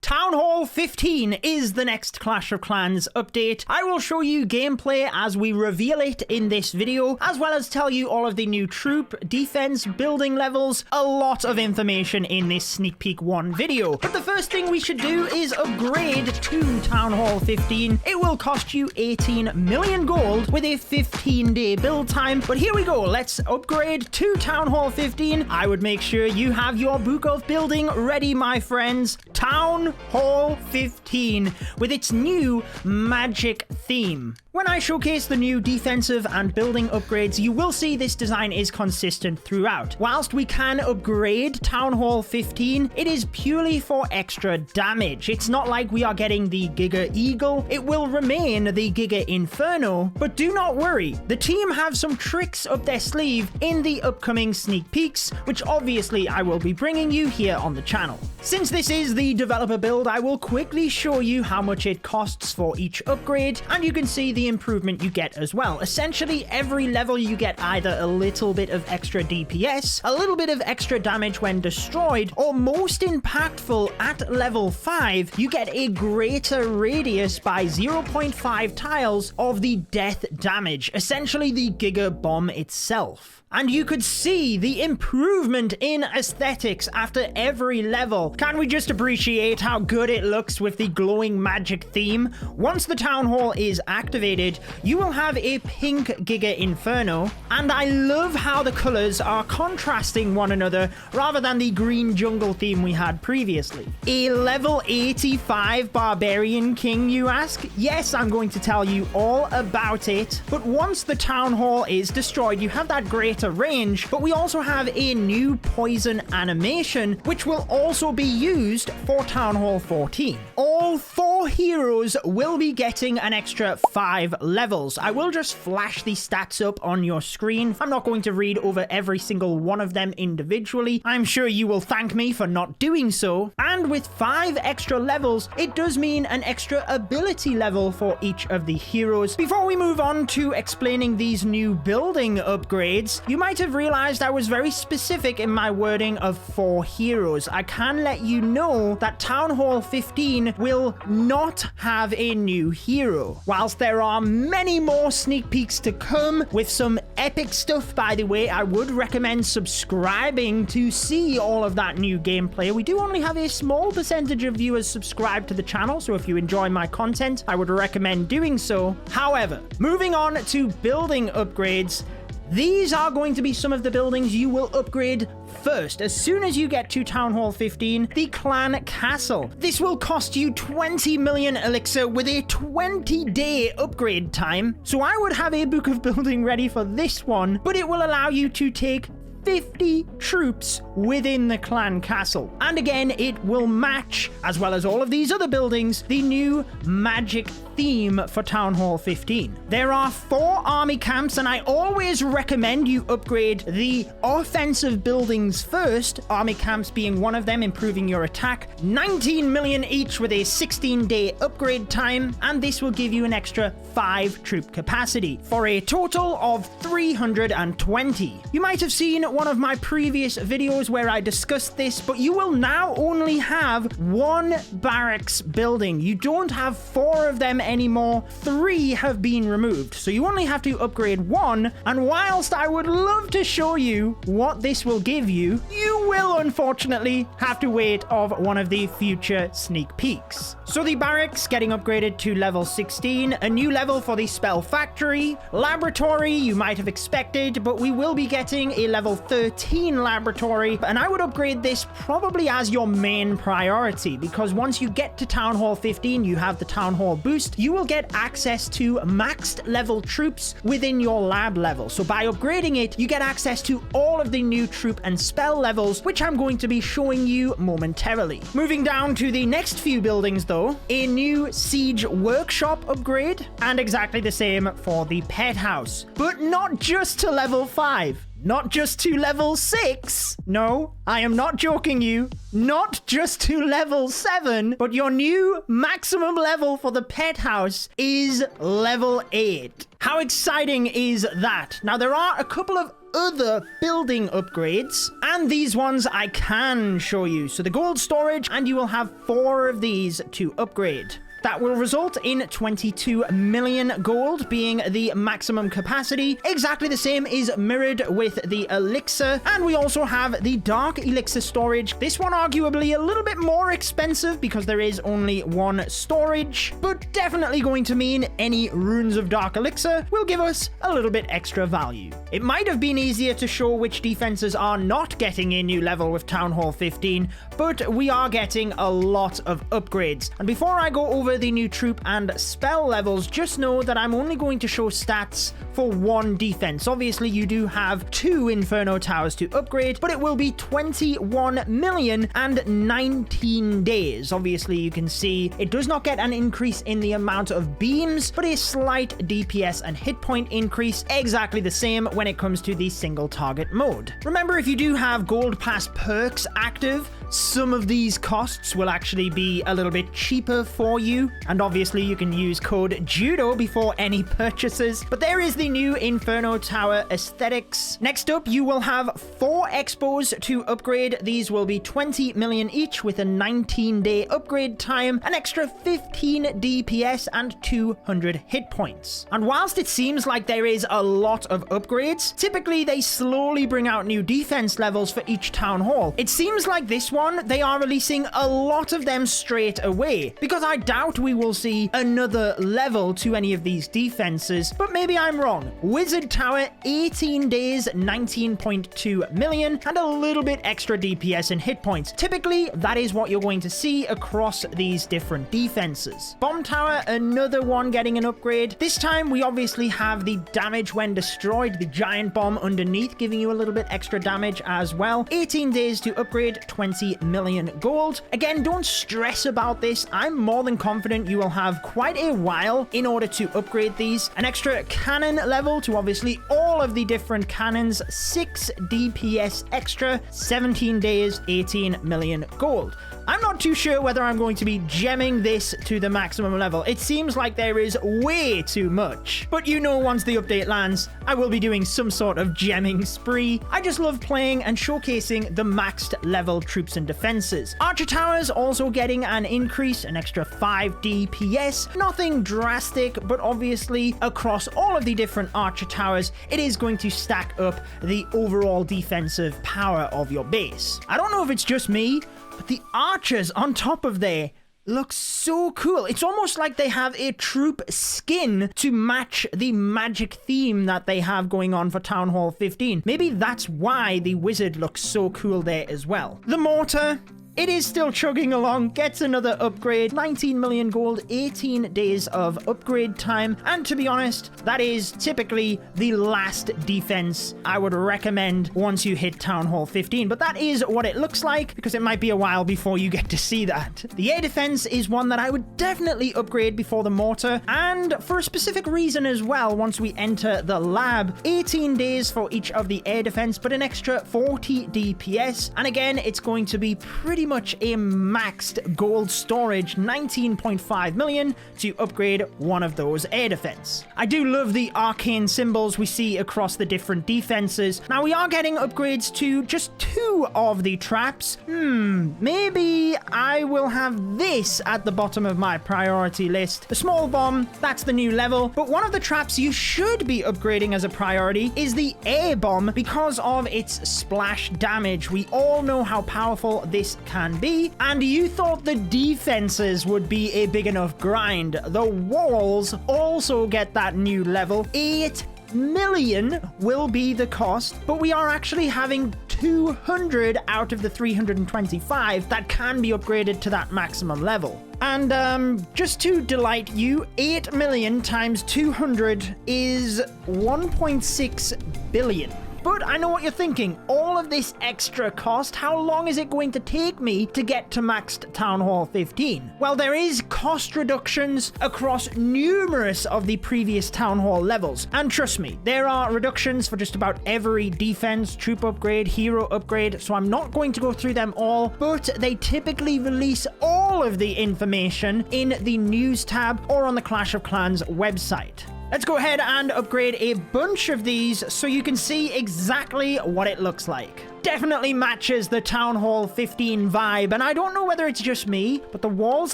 Town Hall 15 is the next Clash of Clans update. I will show you gameplay as we reveal it in this video, as well as tell you all of the new troop, defense, building levels, a lot of information in this sneak peek 1 video. But the first thing we should do is upgrade to Town Hall 15. It will cost you 18 million gold with a 15-day build time. But here we go, let's upgrade to Town Hall 15. I would make sure you have your book of building ready, my friends. Town Hall 15 with its new magic theme. When I showcase the new defensive and building upgrades, you will see this design is consistent throughout. Whilst we can upgrade Town Hall 15, it is purely for extra damage. It's not like we are getting the Giga Eagle. It will remain the Giga Inferno, but do not worry. The team have some tricks up their sleeve in the upcoming sneak peeks, which obviously I will be bringing you here on the channel. Since this is the developer build, I will quickly show you how much it costs for each upgrade, and you can see the improvement you get as well. Essentially, every level you get either a little bit of extra DPS, a little bit of extra damage when destroyed, or most impactful, at level 5, you get a greater radius by 0.5 tiles of the death damage, essentially the Giga Bomb itself. And you could see the improvement in aesthetics after every level. Can we just appreciate how good it looks with the glowing magic theme? Once the Town Hall is activated, you will have a pink Giga Inferno, and I love how the colors are contrasting one another rather than the green jungle theme we had previously. A level 85 Barbarian King, you ask? Yes, I'm going to tell you all about it. But once the Town Hall is destroyed, you have that great range, but we also have a new poison animation, which will also be used for Town Hall 14. All 4 heroes will be getting an extra 5 levels. I will just flash the stats up on your screen. I'm not going to read over every single one of them individually. I'm sure you will thank me for not doing so. And with 5 extra levels, it does mean an extra ability level for each of the heroes. Before we move on to explaining these new building upgrades, you might have realized I was very specific in my wording of 4 heroes. I can let you know that Town Hall 15 will not have a new hero. Whilst there are many more sneak peeks to come with some epic stuff, by the way, I would recommend subscribing to see all of that new gameplay. We do only have a small percentage of viewers subscribed to the channel, so if you enjoy my content, I would recommend doing so. However, moving on to building upgrades, these are going to be some of the buildings you will upgrade first. As soon as you get to Town Hall 15, the Clan Castle. This will cost you 20 million elixir with a 20-day upgrade time. So I would have a book of building ready for this one, but it will allow you to take 50 troops within the Clan Castle. And again, it will match, as well as all of these other buildings, the new magic theme for Town Hall 15. There are 4 army camps, and I always recommend you upgrade the offensive buildings first, army camps being one of them, improving your attack. 19 million each with a 16-day upgrade time, and this will give you an extra 5 troop capacity for a total of 320. You might have seen one of my previous videos where I discussed this, but you will now only have 1 barracks building. You don't have 4 of them anymore. 3 have been removed, so you only have to upgrade 1, and whilst I would love to show you what this will give you, you will unfortunately have to wait of one of the future sneak peeks. So the barracks getting upgraded to level 16, a new level for the spell factory, laboratory you might have expected, but we will be getting a level 13 laboratory, and I would upgrade this probably as your main priority, because once you get to Town Hall 15, you have the Town Hall boost, you will get access to maxed level troops within your lab level. So by upgrading it, you get access to all of the new troop and spell levels, which I'm going to be showing you momentarily. Moving down to the next few buildings though, a new siege workshop upgrade, and exactly the same for the pet house, but not just to level 5. Not just to level 6. No, I am not joking you. Not just to level 7, but your new maximum level for the pet house is level 8. How exciting is that? Now, there are a couple of other building upgrades, and these ones I can show you. So the gold storage, and you will have 4 of these to upgrade. That will result in 22 million gold being the maximum capacity. Exactly the same is mirrored with the elixir. And we also have the dark elixir storage. This one arguably a little bit more expensive because there is only 1 storage, but definitely going to mean any runes of dark elixir will give us a little bit extra value. It might have been easier to show which defenses are not getting a new level with Town Hall 15, but we are getting a lot of upgrades. And before I go over the new troop and spell levels, just know that I'm only going to show stats for 1 defense. Obviously, you do have 2 Inferno Towers to upgrade, but it will be 21 million and 19 days. Obviously, you can see it does not get an increase in the amount of beams, but a slight DPS and hit point increase, exactly the same when it comes to the single target mode. Remember, if you do have Gold Pass perks active, some of these costs will actually be a little bit cheaper for you, and obviously you can use code Judo before any purchases. But there is the new Inferno Tower aesthetics. Next up, you will have 4 expos to upgrade. These will be 20 million each with a 19-day upgrade time, an extra 15 DPS and 200 hit points. And whilst it seems like there is a lot of upgrades, typically they slowly bring out new defense levels for each town hall. It seems like this one, they are releasing a lot of them straight away, because I doubt we will see another level to any of these defenses, but maybe I'm wrong. Wizard Tower, 18 days, 19.2 million, and a little bit extra DPS and hit points. Typically, that is what you're going to see across these different defenses. Bomb Tower, another one getting an upgrade. This time, we obviously have the damage when destroyed, the giant bomb underneath, giving you a little bit extra damage as well. 18 days to upgrade, 20 million gold. Again, don't stress about this. I'm more than confident you will have quite a while in order to upgrade these. An extra cannon level to obviously all of the different cannons, 6 DPS extra, 17 days, 18 million gold. I'm not too sure whether I'm going to be gemming this to the maximum level. It seems like there is way too much. But you know, once the update lands, I will be doing some sort of gemming spree. I just love playing and showcasing the maxed level troops and defenses. Archer Towers also getting an increase, an extra 5 DPS. Nothing drastic, but obviously across all of the different Archer Towers, it is going to stack up the overall defensive power of your base. I don't know if it's just me, but the archers on top of there look so cool. It's almost like they have a troop skin to match the magic theme that they have going on for Town Hall 15. Maybe that's why the wizard looks so cool there as well. The mortar, it is still chugging along, gets another upgrade, 19 million gold, 18 days of upgrade time, and to be honest, that is typically the last defense I would recommend once you hit Town Hall 15, but that is what it looks like, because it might be a while before you get to see that. The air defense is one that I would definitely upgrade before the mortar, and for a specific reason as well. Once we enter the lab, 18 days for each of the air defense, but an extra 40 DPS, and again, it's going to be pretty much a maxed gold storage, 19.5 million to upgrade one of those air defense. I do love the arcane symbols we see across the different defenses. Now we are getting upgrades to just 2 of the traps. Maybe I will have this at the bottom of my priority list. The small bomb, that's the new level, but one of the traps you should be upgrading as a priority is the air bomb because of its splash damage. We all know how powerful this can be, and you thought the defenses would be a big enough grind. The walls also get that new level. 8 million will be the cost, but we are actually having 200 out of the 325 that can be upgraded to that maximum level. And just to delight you, 8 million times 200 is 1.6 billion. But I know what you're thinking. All of this extra cost, how long is it going to take me to get to maxed Town Hall 15? Well, there is cost reductions across numerous of the previous Town Hall levels. And trust me, there are reductions for just about every defense, troop upgrade, hero upgrade, so I'm not going to go through them all, but they typically release all of the information in the news tab or on the Clash of Clans website. Let's go ahead and upgrade a bunch of these so you can see exactly what it looks like. Definitely matches the Town Hall 15 vibe, and I don't know whether it's just me, but the walls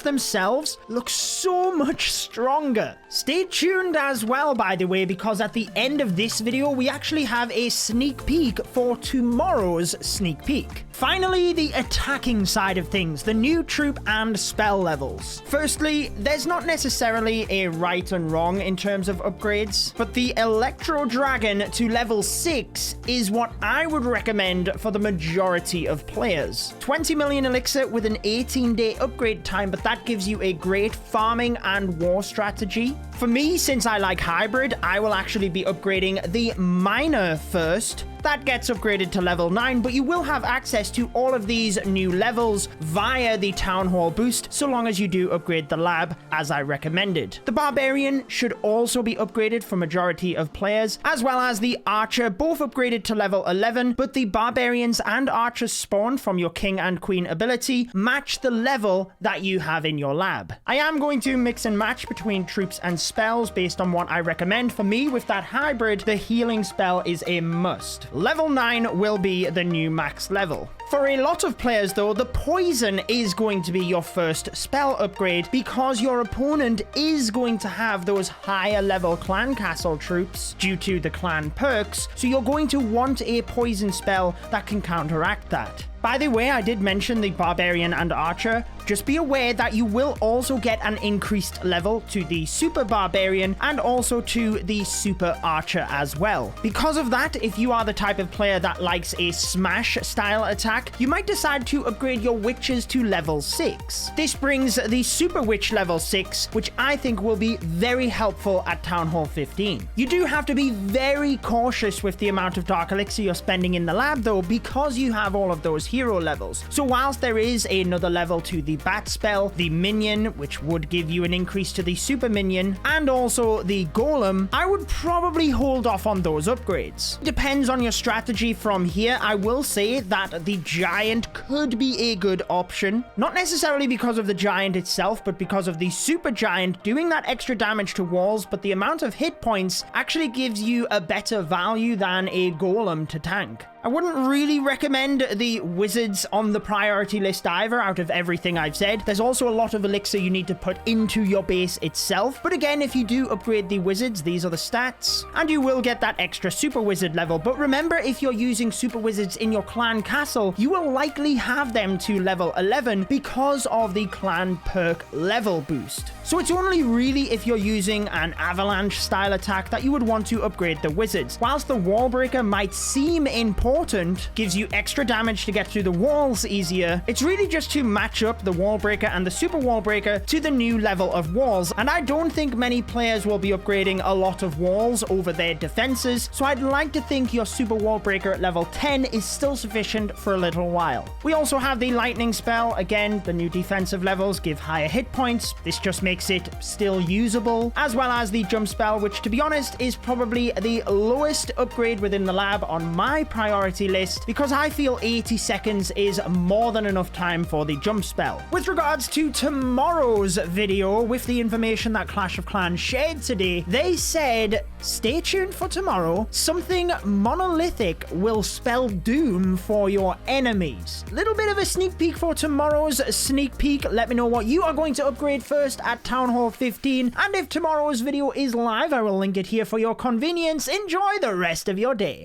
themselves look so much stronger. Stay tuned as well, by the way, because at the end of this video, we actually have a sneak peek for tomorrow's sneak peek. Finally, the attacking side of things, the new troop and spell levels. Firstly, there's not necessarily a right and wrong in terms of upgrades, but the Electro Dragon to level 6 is what I would recommend for the majority of players. 20 million elixir with an 18-day upgrade time, but that gives you a great farming and war strategy. For me, since I like hybrid, I will actually be upgrading the miner first. That gets upgraded to level 9, but you will have access to all of these new levels via the Town Hall boost, so long as you do upgrade the lab, as I recommended. The Barbarian should also be upgraded for majority of players, as well as the Archer, both upgraded to level 11, but the Barbarians and Archers spawned from your King and Queen ability match the level that you have in your lab. I am going to mix and match between troops and spells based on what I recommend. For me, with that hybrid, the healing spell is a must. Level 9 will be the new max level. For a lot of players though, the poison is going to be your first spell upgrade because your opponent is going to have those higher level clan castle troops due to the clan perks, so you're going to want a poison spell that can counteract that. By the way, I did mention the Barbarian and Archer. Just be aware that you will also get an increased level to the Super Barbarian and also to the Super Archer as well. Because of that, if you are the type of player that likes a smash style attack, you might decide to upgrade your witches to level 6. This brings the Super Witch level 6, which I think will be very helpful at Town Hall 15. You do have to be very cautious with the amount of Dark Elixir you're spending in the lab though, because you have all of those hero levels. So whilst there is another level to the Bat spell, the Minion, which would give you an increase to the Super Minion, and also the Golem, I would probably hold off on those upgrades. Depends on your strategy from here. I will say that the Giant could be a good option. Not necessarily because of the Giant itself, but because of the Super Giant doing that extra damage to walls, but the amount of hit points actually gives you a better value than a Golem to tank. I wouldn't really recommend the wizards on the priority list either out of everything I've said. There's also a lot of elixir you need to put into your base itself. But again, if you do upgrade the wizards, these are the stats, and you will get that extra super wizard level. But remember, if you're using super wizards in your clan castle, you will likely have them to level 11 because of the clan perk level boost. So it's only really if you're using an avalanche style attack that you would want to upgrade the wizards. Whilst the wall breaker might seem important, gives you extra damage to get through the walls easier, it's really just to match up the wall breaker and the super wall breaker to the new level of walls. And I don't think many players will be upgrading a lot of walls over their defenses, so I'd like to think your super wall breaker at level 10 is still sufficient for a little while. We also have the lightning spell. Again, the new defensive levels give higher hit points. This just makes it still usable, as well as the jump spell, which to be honest is probably the lowest upgrade within the lab on my priority list, because I feel 80 seconds is more than enough time for the jump spell. With regards to tomorrow's video, with the information that Clash of Clans shared today, they said stay tuned for tomorrow. Something monolithic will spell doom for your enemies. Little bit of a sneak peek for tomorrow's sneak peek. Let me know what you are going to upgrade first at Town Hall 15, and if tomorrow's video is live, I will link it here for your convenience. Enjoy the rest of your day.